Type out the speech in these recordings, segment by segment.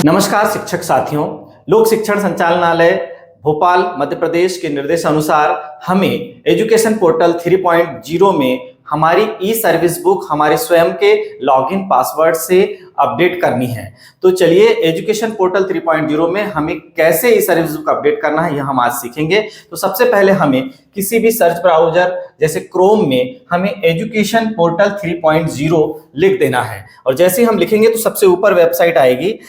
नमस्कार शिक्षक साथियों। लोक शिक्षण संचालनालय भोपाल मध्य प्रदेश के निर्देशानुसार हमें एजुकेशन पोर्टल 3.0 में हमारी ई सर्विस बुक हमारे स्वयं के लॉगिन पासवर्ड से अपडेट करनी है। तो चलिए एजुकेशन पोर्टल 3.0 में हमें कैसे ई सर्विस बुक अपडेट करना है यह हम आज सीखेंगे। तो सबसे पहले हमें किसी भी सर्च ब्राउजर जैसे क्रोम में हमें एजुकेशन पोर्टल 3.0 लिख देना है और जैसे ही हम लिखेंगे तो सबसे ऊपर वेबसाइट आएगी।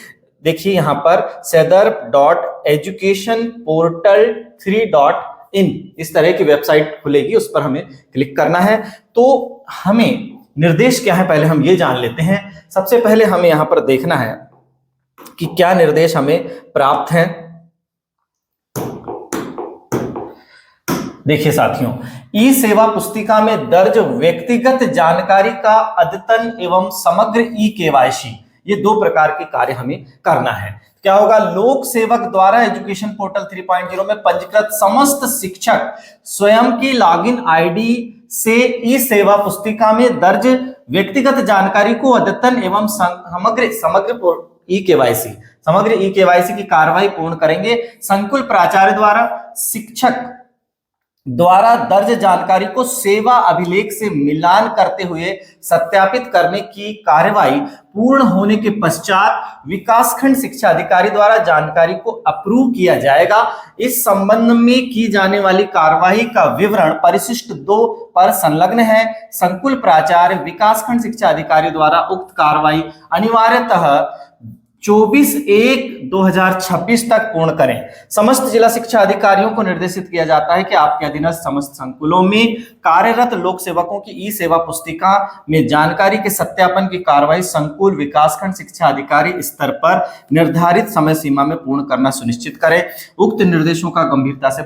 देखिए यहाँ पर sedarp.educationportal3.in इस तरह की वेबसाइट खुलेगी, उस पर हमें क्लिक करना है। तो हमें निर्देश क्या है पहले हम ये जान लेते हैं। सबसे पहले हमें यहाँ पर देखना है कि क्या निर्देश हमें प्राप्त हैं। देखिए साथियों, ई सेवा पुस्तिका में दर्ज व्यक्तिगत जानकारी का अद्यतन एवं समग्र ई केवाईसी, ये दो प्रकार के कार्य हमें करना है। क्या होगा? लोक सेवक द्वारा एजुकेशन पोर्टल 3.0 में पंजीकृत समस्त शिक्षक स्वयं की लॉगिन आईडी से ई सेवा पुस्तिका में दर्ज व्यक्तिगत जानकारी को अद्यतन एवं समग्र ई केवाईसी की कार्रवाई पूर्ण करेंगे। संकुल प्राचार्य द्वारा शिक्षक द्वारा दर्ज जानकारी को सेवा अभिलेख से मिलान करते हुए सत्यापित करने की कार्यवाही पूर्ण होने के पश्चात विकासखंड शिक्षा अधिकारी द्वारा जानकारी को अप्रूव किया जाएगा। इस संबंध में की जाने वाली कार्यवाही का विवरण परिशिष्ट 2 पर संलग्न है। संकुल प्राचार्य विकासखंड शिक्षा अधिकारी द्वारा उक्त कार्यवाही अनिवार्यतः 24/1/2026 तक पूर्ण करें। समस्त जिला शिक्षा अधिकारियों को निर्देशित किया जाता है कि आपके अधीनस्थ समस्त संकुलों में कार्यरत लोक सेवकों की ई सेवा पुस्तिका में जानकारी के सत्यापन की कार्रवाई संकुल विकासखंड शिक्षा अधिकारी स्तर पर निर्धारित समय सीमा में पूर्ण करना सुनिश्चित करें। उक्त निर्देशों का गंभीरता से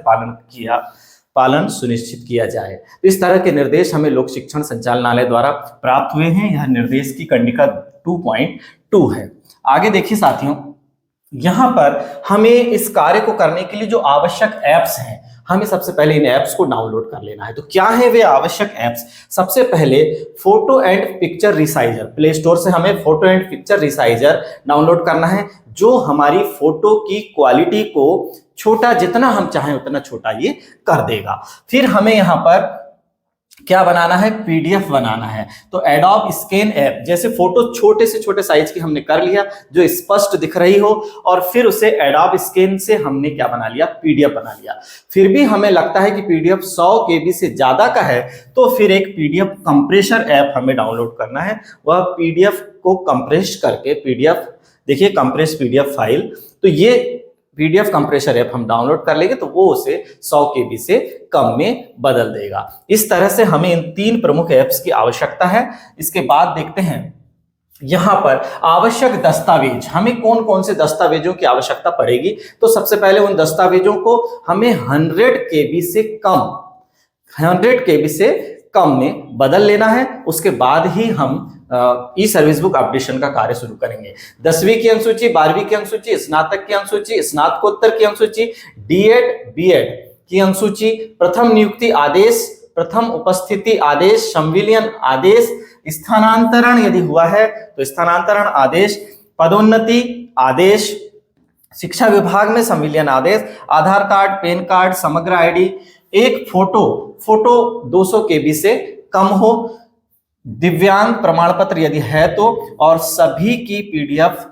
पालन सुनिश्चित किया जाए। तो इस तरह के निर्देश हमें लोक शिक्षण संचालनालय द्वारा प्राप्त हुए हैं। यह निर्देश की कंडिका 2.2 है। आगे देखिए साथियों, यहां पर हमें इस कार्य को करने के लिए जो आवश्यक ऐप्स हैं, हमें सबसे पहले इन ऐप्स को डाउनलोड कर लेना है। तो क्या है वे आवश्यक ऐप्स? सबसे पहले photo and picture resizer, play store से हमें photo and picture resizer download करना है, जो हमारी फोटो की क्वालिटी को छोटा, जितना हम चाहें उतना छोटा ये कर देगा। फिर हमें यहाँ पर क्या बनाना है? पीडीएफ बनाना है। तो एडोब स्कैन ऐप, जैसे फोटो छोटे से छोटे साइज की हमने कर लिया जो स्पष्ट दिख रही हो, और फिर उसे एडोब स्कैन से हमने क्या बना लिया? पीडीएफ बना लिया। फिर भी हमें लगता है कि पीडीएफ 100 KB से ज्यादा का है, तो फिर एक पीडीएफ कंप्रेसर ऐप हमें डाउनलोड करना है। वह पीडीएफ को कंप्रेस करके पीडीएफ, देखिए कंप्रेस पीडीएफ फाइल, तो ये पीडीएफ कंप्रेसर ऐप हम डाउनलोड कर लेंगे तो वो उसे 100 KB से कम में बदल देगा। इस तरह से हमें इन 3 प्रमुख ऐप्स की आवश्यकता है। इसके बाद देखते हैं यहां पर आवश्यक दस्तावेज, हमें कौन कौन से दस्तावेजों की आवश्यकता पड़ेगी। तो सबसे पहले उन दस्तावेजों को हमें 100 KB से कम में बदल लेना है। उसके बाद ही हम ई सर्विस बुक अपडेशन का कार्य शुरू करेंगे। 10वीं की अंकसूची, 12वीं की अंकसूची, स्नातक की अंकसूची, स्नातकोत्तर की अंकसूची, डीएड बीएड की अंकसूची, प्रथम नियुक्ति आदेश, प्रथम उपस्थिति आदेश, संविलियन आदेश, स्थानांतरण यदि हुआ है तो स्थानांतरण आदेश, पदोन्नति आदेश, शिक्षा विभाग में संविलियन आदेश, आधार कार्ड, पैन कार्ड, समग्र आईडी, एक फोटो 200 KB से कम हो, दिव्यांग प्रमाण पत्र यदि है तो, और सभी की पीडीएफ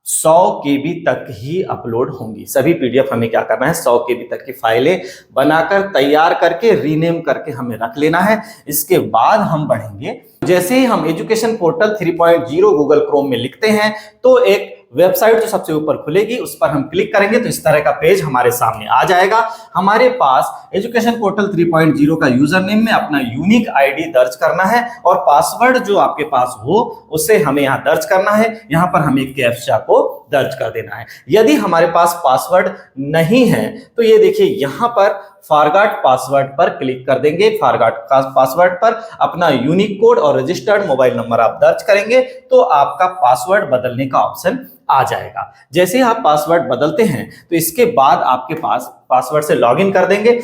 100 KB तक ही अपलोड होंगी। सभी पीडीएफ हमें क्या करना है? 100 KB तक की फाइलें बनाकर तैयार करके रीनेम करके हमें रख लेना है। इसके बाद हम बढ़ेंगे। जैसे ही हम एजुकेशन पोर्टल 3.0 गूगल क्रोम में लिखते हैं तो एक वेबसाइट जो सबसे ऊपर खुलेगी उस पर हम क्लिक करेंगे तो इस तरह का पेज हमारे सामने आ जाएगा। हमारे पास एजुकेशन पोर्टल 3.0 का यूजर नेम में अपना यूनिक आईडी दर्ज करना है और पासवर्ड जो आपके पास हो उसे हमें यहाँ दर्ज करना है। यहाँ पर हमें कैप्चा को दर्ज कर देना है। यदि हमारे पास पासवर्ड नहीं है तो ये देखिए यहाँ पर फॉरगॉट पासवर्ड पर क्लिक कर देंगे। फॉरगॉट पासवर्ड पर अपना यूनिक कोड और रजिस्टर्ड मोबाइल नंबर आप दर्ज करेंगे तो आपका पासवर्ड बदलने का ऑप्शन आ जाएगा। जैसे ही आप पासवर्ड बदलते हैं तो इसके बाद आपके पास पासवर्ड से लॉगिन कर देंगे।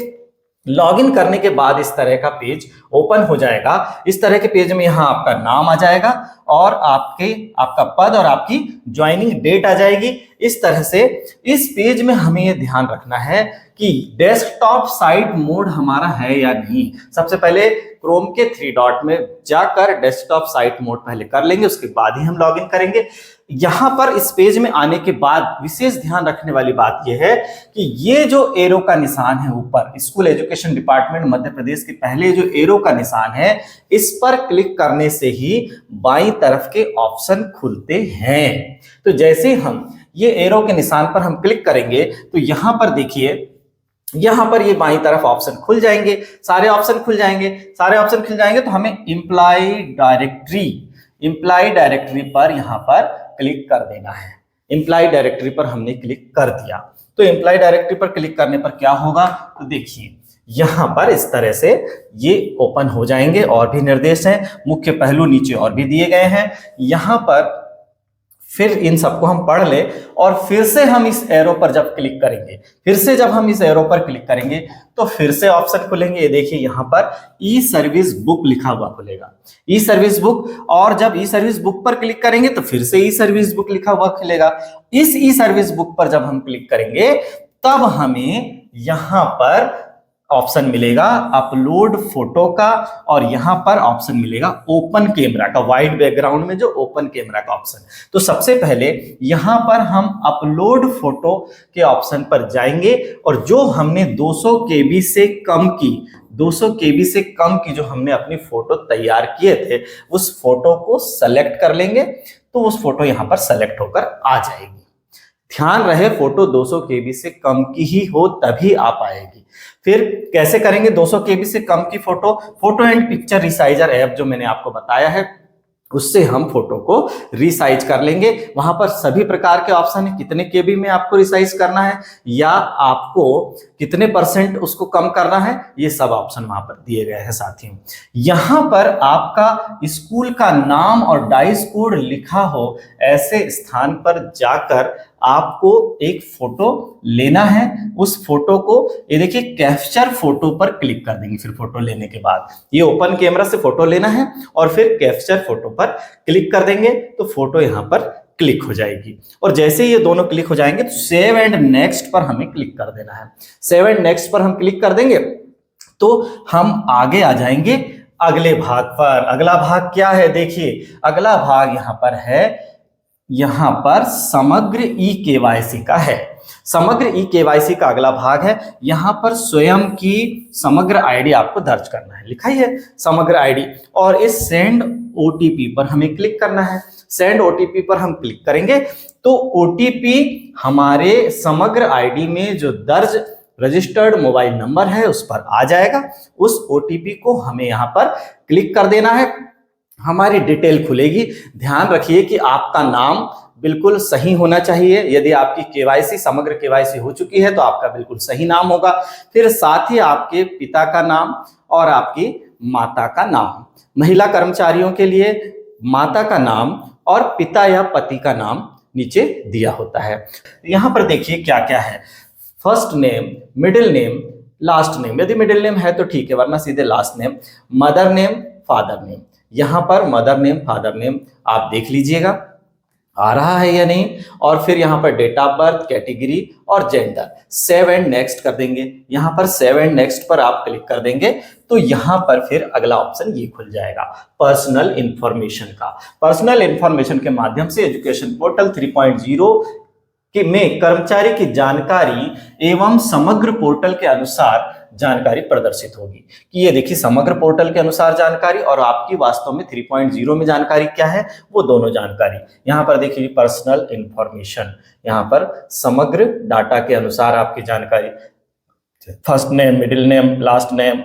लॉगिन करने के बाद इस तरह का पेज ओपन हो जाएगा। इस तरह के पेज में यहाँ आपका नाम आ जाएगा और आपका पद और आपकी ज्वाइनिंग डेट आ जाएगी। इस तरह से इस पेज में हमें ये ध्यान रखना है कि डेस्कटॉप साइट मोड हमारा है या नहीं। सबसे पहले क्रोम के 3 डॉट में जाकर डेस्कटॉप साइट मोड पहले कर लेंगे, उसके बाद ही हम लॉगिन करेंगे। यहां पर इस पेज में आने के बाद विशेष ध्यान रखने वाली बात यह है कि ये जो एरो का निशान है ऊपर, स्कूल एजुकेशन डिपार्टमेंट मध्य प्रदेश के पहले जो एरो का निशान है, इस पर क्लिक करने से ही बाईं तरफ के ऑप्शन खुलते हैं। तो जैसे हम ये एरो के निशान पर हम क्लिक करेंगे तो यहां पर देखिए, यहां पर ये बाईं तरफ ऑप्शन खुल जाएंगे, सारे ऑप्शन खुल जाएंगे तो हमें एम्प्लॉय डायरेक्टरी पर यहां पर क्लिक कर देना है। एम्प्लॉय डायरेक्टरी पर हमने क्लिक कर दिया तो एम्प्लॉय डायरेक्टरी पर क्लिक करने पर क्या होगा, तो देखिए यहां पर इस तरह से ये ओपन हो जाएंगे। और भी निर्देश हैं, मुख्य पहलू नीचे और भी दिए गए हैं। यहां पर फिर इन सबको हम पढ़ ले और फिर से हम इस एरो पर जब क्लिक करेंगे, तो फिर से ऑप्शन खुलेंगे। ये देखिए यहां पर ई सर्विस बुक लिखा हुआ खुलेगा, ई सर्विस बुक। और जब ई सर्विस बुक पर क्लिक करेंगे तो फिर से ई सर्विस बुक लिखा हुआ खुलेगा। इस ई सर्विस बुक पर जब हम क्लिक करेंगे तब हमें यहां पर ऑप्शन मिलेगा अपलोड फोटो का और यहां पर ऑप्शन मिलेगा ओपन कैमरा का, व्हाइट बैकग्राउंड में जो ओपन कैमरा का ऑप्शन। तो सबसे पहले यहां पर हम अपलोड फोटो के ऑप्शन पर जाएंगे और जो हमने 200 KB से कम की जो हमने अपनी फोटो तैयार किए थे उस फोटो को सेलेक्ट कर लेंगे तो उस फोटो यहां पर सेलेक्ट होकर आ जाएगी। ध्यान रहे फोटो 200 KB से कम की ही हो तभी आ पाएगी। फिर कैसे करेंगे 200 KB से कम की photo and picture resizer app जो मैंने आपको बताया है उससे हम फोटो को रिसाइज कर लेंगे। वहां पर सभी प्रकार के ऑप्शन है, कितने KB में आपको रिसाइज करना है या आपको कितने % उसको कम करना है, ये सब ऑप्शन वहां पर दिए गए हैं साथियों। यहां पर आपका स्कूल का नाम और डाइस कोड लिखा हो ऐसे स्थान पर जाकर आपको एक फोटो लेना है। उस फोटो को ये देखिए कैप्चर फोटो पर क्लिक कर देंगे। फिर फोटो लेने के बाद ये ओपन कैमरा से फोटो लेना है और फिर कैप्चर फोटो पर क्लिक कर देंगे तो फोटो यहां पर क्लिक हो जाएगी। और जैसे ये दोनों क्लिक हो जाएंगे तो सेव एंड नेक्स्ट पर हमें क्लिक कर देना है। सेव एंड नेक्स्ट पर हम क्लिक कर देंगे तो हम आगे आ जाएंगे अगले भाग पर। अगला भाग क्या है, देखिए अगला भाग यहां पर है, यहां पर समग्र ई केवाईसी का है। समग्र ई केवाईसी का अगला भाग है। यहां पर स्वयं की समग्र आईडी आपको दर्ज करना है, लिखा ही है समग्र आईडी। और इस सेंड ओटीपी पर हमें क्लिक करना है। सेंड ओटीपी पर हम क्लिक करेंगे तो ओटीपी हमारे समग्र आईडी में जो दर्ज रजिस्टर्ड मोबाइल नंबर है उस पर आ जाएगा। उस ओटीपी को हमें यहां पर क्लिक कर देना है, हमारी डिटेल खुलेगी। ध्यान रखिए कि आपका नाम बिल्कुल सही होना चाहिए। यदि आपकी केवाईसी समग्र केवाईसी हो चुकी है तो आपका बिल्कुल सही नाम होगा। फिर साथ ही आपके पिता का नाम और आपकी माता का नाम। महिला कर्मचारियों के लिए माता का नाम और पिता या पति का नाम नीचे दिया होता है। यहाँ पर देखिए क्या क्या है, first name, middle name, last name. यदि मिडिल नेम है तो ठीक है, वरना सीधे last name. Mother name, father name. यहाँ पर मदर नेम, फादर नेम आप देख लीजिएगा आ रहा है या नहीं। और फिर यहाँ पर डेट ऑफ बर्थ, कैटेगरी और जेंडर। सेव एंड नेक्स्ट कर देंगे। यहाँ पर सेव एंड नेक्स्ट पर आप क्लिक कर देंगे तो यहाँ पर फिर अगला ऑप्शन ये खुल जाएगा पर्सनल इंफॉर्मेशन का। पर्सनल इंफॉर्मेशन के माध्यम से एजुकेशन पोर्टल 3.0 कि में कर्मचारी की जानकारी एवं समग्र पोर्टल के अनुसार जानकारी प्रदर्शित होगी। कि ये देखिए समग्र पोर्टल के अनुसार जानकारी और आपकी वास्तव में 3.0 में जानकारी क्या है, वो दोनों जानकारी यहाँ पर देखिए। पर्सनल इंफॉर्मेशन, यहाँ पर समग्र डाटा के अनुसार आपकी जानकारी, first name, middle name, last name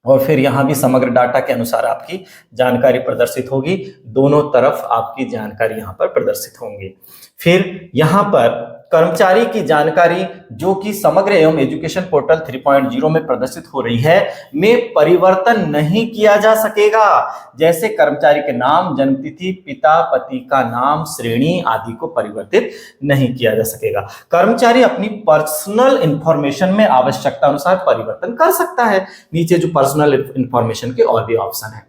और फिर यहाँ भी समग्र डाटा के अनुसार आपकी जानकारी प्रदर्शित होगी। दोनों तरफ आपकी जानकारी यहाँ पर प्रदर्शित होंगी। फिर यहाँ पर कर्मचारी की जानकारी जो कि समग्र एवं एजुकेशन पोर्टल 3.0 में प्रदर्शित हो रही है में परिवर्तन नहीं किया जा सकेगा। जैसे कर्मचारी के नाम, जन्मतिथि, पिता पति का नाम, श्रेणी आदि को परिवर्तित नहीं किया जा सकेगा। कर्मचारी अपनी पर्सनल इंफॉर्मेशन में आवश्यकता अनुसार परिवर्तन कर सकता है। नीचे जो पर्सनल इंफॉर्मेशन के और भी ऑप्शन है।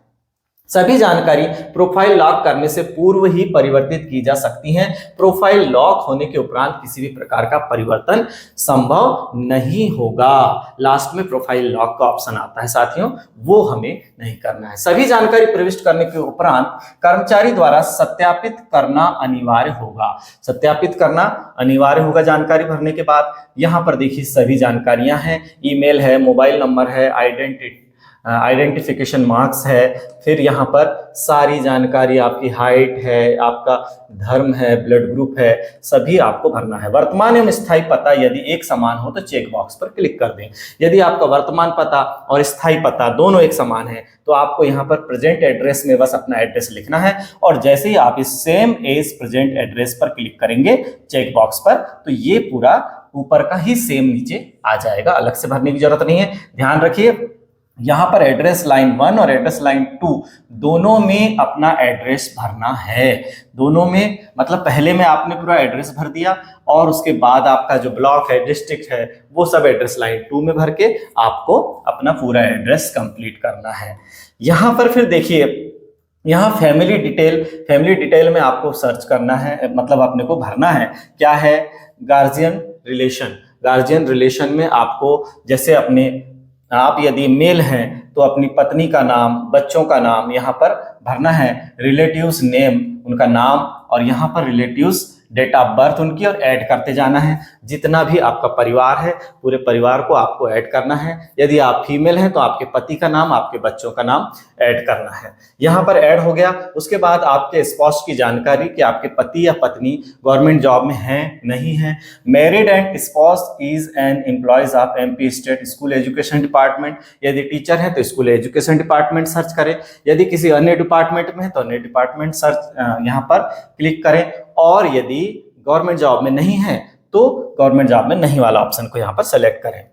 सभी जानकारी प्रोफाइल लॉक करने से पूर्व ही परिवर्तित की जा सकती हैं। प्रोफाइल लॉक होने के उपरांत किसी भी प्रकार का परिवर्तन संभव नहीं होगा। लास्ट में प्रोफाइल लॉक का ऑप्शन आता है साथियों, वो हमें नहीं करना है। सभी जानकारी प्रविष्ट करने के उपरांत कर्मचारी द्वारा सत्यापित करना अनिवार्य होगा। सत्यापित करना अनिवार्य होगा जानकारी भरने के बाद। यहाँ पर देखिए सभी जानकारियां हैं, ईमेल है, मोबाइल नंबर है, आइडेंटिफिकेशन मार्क्स है, फिर यहाँ पर सारी जानकारी, आपकी हाइट है, आपका धर्म है, ब्लड ग्रुप है, सभी आपको भरना है। वर्तमान एवं स्थायी पता यदि एक समान हो तो चेक बॉक्स पर क्लिक कर दें। यदि आपका वर्तमान पता और स्थायी पता दोनों एक समान है तो आपको यहाँ पर प्रेजेंट एड्रेस में बस अपना एड्रेस लिखना है, और जैसे ही आप इस सेम एज प्रेजेंट एड्रेस पर क्लिक करेंगे चेक बॉक्स पर, तो ये पूरा ऊपर का ही सेम नीचे आ जाएगा, अलग से भरने की जरूरत नहीं है। ध्यान रखिए यहाँ पर एड्रेस लाइन 1 और एड्रेस लाइन 2 दोनों में अपना एड्रेस भरना है। दोनों में मतलब पहले में आपने पूरा एड्रेस भर दिया और उसके बाद आपका जो ब्लॉक है, डिस्ट्रिक्ट है, वो सब एड्रेस लाइन 2 में भर के आपको अपना पूरा एड्रेस कंप्लीट करना है। यहाँ पर फिर देखिए, यहाँ फैमिली डिटेल में आपको सर्च करना है, मतलब अपने को भरना है क्या है, गार्जियन रिलेशन में आपको जैसे अपने आप यदि मेल हैं तो अपनी पत्नी का नाम, बच्चों का नाम यहाँ पर भरना है, रिलेटिव्स नेम उनका नाम, और यहाँ पर रिलेटिव्स डेट ऑफ बर्थ उनकी, और ऐड करते जाना है। जितना भी आपका परिवार है पूरे परिवार को आपको ऐड करना है। यदि आप फीमेल हैं तो आपके पति का नाम, आपके बच्चों का नाम ऐड करना है। यहाँ पर ऐड हो गया। उसके बाद आपके स्पाउस की जानकारी कि आपके पति या पत्नी गवर्नमेंट जॉब में हैं नहीं है। Married and spouse is an employees of MP state school education department. यदि टीचर है तो स्कूल एजुकेशन डिपार्टमेंट सर्च करें। यदि किसी अन्य डिपार्टमेंट में है तो अन्य डिपार्टमेंट सर्च यहाँ पर क्लिक करें। और यदि गवर्नमेंट जॉब में नहीं है तो गवर्नमेंट जॉब में नहीं वाला ऑप्शन को यहाँ पर सेलेक्ट करें।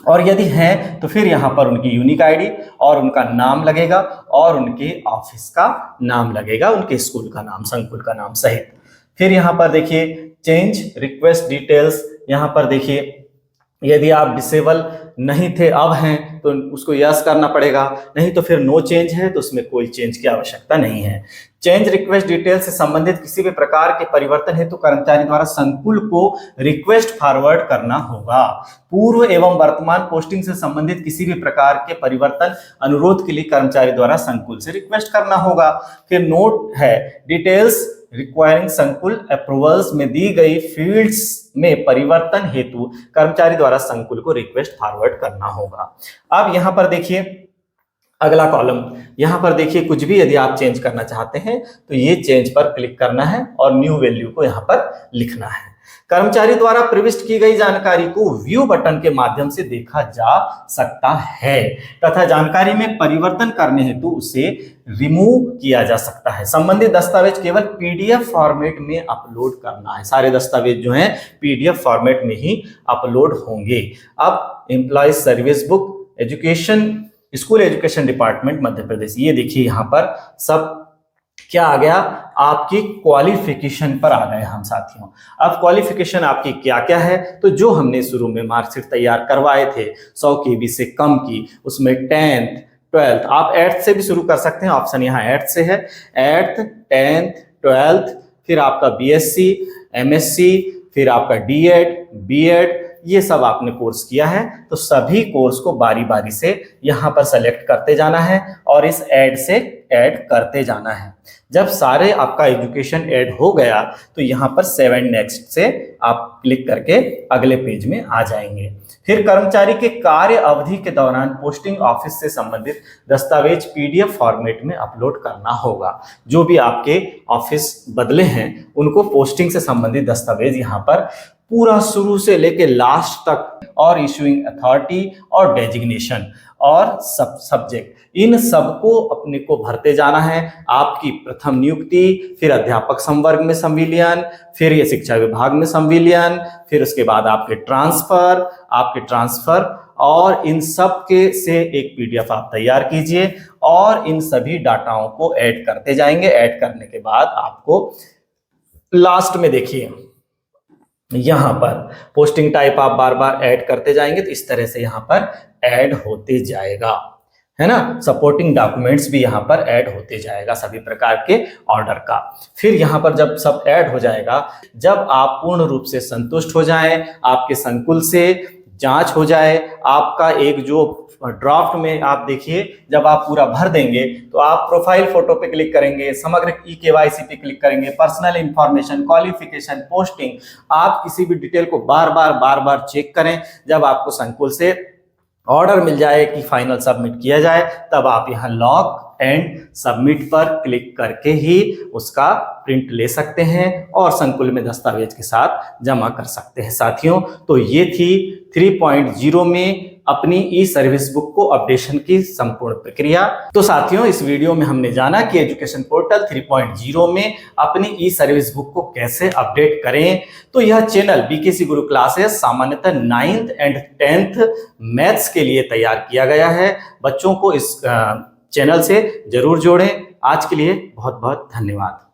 और यदि हैं तो फिर यहाँ पर उनकी यूनिक आईडी और उनका नाम लगेगा और उनके ऑफिस का नाम लगेगा, उनके स्कूल का नाम, संकुल का नाम सहित। फिर यहाँ पर देखिए चेंज रिक्वेस्ट डिटेल्स। यहाँ पर देखिए यदि आप डिसेबल नहीं थे अब हैं तो उसको यस करना पड़ेगा, नहीं तो फिर नो चेंज है तो उसमें कोई चेंज की आवश्यकता नहीं है। चेंज रिक्वेस्ट डिटेल से संबंधित किसी भी प्रकार के परिवर्तन हेतु कर्मचारी द्वारा संकुल को रिक्वेस्ट फॉरवर्ड करना होगा। पूर्व एवं वर्तमान पोस्टिंग से संबंधित किसी भी प्रकार के परिवर्तन अनुरोध के लिए कर्मचारी द्वारा संकुल से रिक्वेस्ट करना होगा। फिर नोट है डिटेल्स रिक्वायरिंग संकुल अप्रूवल्स में दी गई फील्ड्स में परिवर्तन हेतु कर्मचारी द्वारा संकुल को रिक्वेस्ट फॉरवर्ड करना होगा। अब यहाँ पर देखिए अगला कॉलम, यहाँ पर देखिए कुछ भी यदि आप चेंज करना चाहते हैं तो ये चेंज पर क्लिक करना है और न्यू वैल्यू को यहाँ पर लिखना है। कर्मचारी द्वारा प्रविष्ट की गई जानकारी को व्यू बटन के माध्यम से देखा जा सकता है तथा जानकारी में परिवर्तन करने हेतु उसे रिमूव किया जा सकता है। संबंधित दस्तावेज केवल पीडीएफ फॉर्मेट में अपलोड करना है। सारे दस्तावेज जो हैं पीडीएफ फॉर्मेट में ही अपलोड होंगे। अब employ service book education school education department Madhya Pradesh, ये देखिए यहाँ पर सब क्या आ गया, आपकी क्वालिफिकेशन पर आ गए हम साथियों। अब क्वालिफिकेशन आपकी क्या क्या है, तो जो हमने शुरू में मार्कशीट तैयार करवाए थे 100 केबी से कम की, उसमें 10th 12th, आप 8th से भी शुरू कर सकते हैं, ऑप्शन यहाँ 8th से है। 8th 10th 12th, फिर आपका बीएससी, एमएससी, फिर आपका डीएड, बीएड, ये सब आपने कोर्स किया है तो सभी कोर्स को बारी बारी से यहाँ पर सेलेक्ट करते जाना है और इस ऐड से ऐड करते जाना है। जब सारे आपका एजुकेशन ऐड हो गया तो यहाँ पर 7 नेक्स्ट से आप क्लिक करके अगले पेज में आ जाएंगे। फिर कर्मचारी के कार्य अवधि के दौरान पोस्टिंग ऑफिस से संबंधित दस्तावेज पीडीएफ फॉर्मेट में अपलोड करना होगा। जो भी आपके ऑफिस बदले हैं उनको पोस्टिंग से संबंधित दस्तावेज यहाँ पर पूरा शुरू से लेके लास्ट तक, और इशूइंग अथॉरिटी और डेजिग्नेशन और सब्जेक्ट, इन सबको अपने को भरते जाना है। आपकी प्रथम नियुक्ति, फिर अध्यापक संवर्ग में संविलियन, फिर ये शिक्षा विभाग में संविलियन, फिर उसके बाद आपके ट्रांसफर, और इन सब के से एक पीडीएफ आप तैयार कीजिए और इन सभी डाटाओं को ऐड करते जाएंगे। ऐड करने के बाद आपको लास्ट में देखिए यहां पर पोस्टिंग टाइप आप बार बार ऐड करते जाएंगे, तो इस तरह से यहां पर ऐड होते जाएगा, है ना। सपोर्टिंग डॉक्यूमेंट्स भी यहां पर ऐड होते जाएगा सभी प्रकार के ऑर्डर का। फिर यहां पर जब सब ऐड हो जाएगा, जब आप पूर्ण रूप से संतुष्ट हो जाएं, आपके संकुल से जांच हो जाए, आपका एक जो ड्राफ्ट में आप देखिए, जब आप पूरा भर देंगे तो आप प्रोफाइल फोटो पे क्लिक करेंगे, समग्र ई-केवाईसी पे क्लिक करेंगे, पर्सनल इंफॉर्मेशन, क्वालिफिकेशन, पोस्टिंग, आप किसी भी डिटेल को बार बार चेक करें। जब आपको संकुल से ऑर्डर मिल जाए कि फाइनल सबमिट किया जाए, तब आप यहाँ लॉक एंड सबमिट पर क्लिक करके ही उसका प्रिंट ले सकते हैं और संकुल में दस्तावेज के साथ जमा कर सकते हैं। साथियों, तो ये थी 3.0 में अपनी ई सर्विस बुक को अपडेशन की संपूर्ण प्रक्रिया। तो साथियों, इस वीडियो में हमने जाना कि एजुकेशन पोर्टल 3.0 में अपनी ई सर्विस बुक को कैसे अपडेट करें। तो यह चैनल बीकेसी गुरु क्लासेस सामान्यतः 9th एंड 10th मैथ्स के लिए तैयार किया गया है। बच्चों को इस चैनल से जरूर जोड़ें। आज के लिए बहुत बहुत धन्यवाद।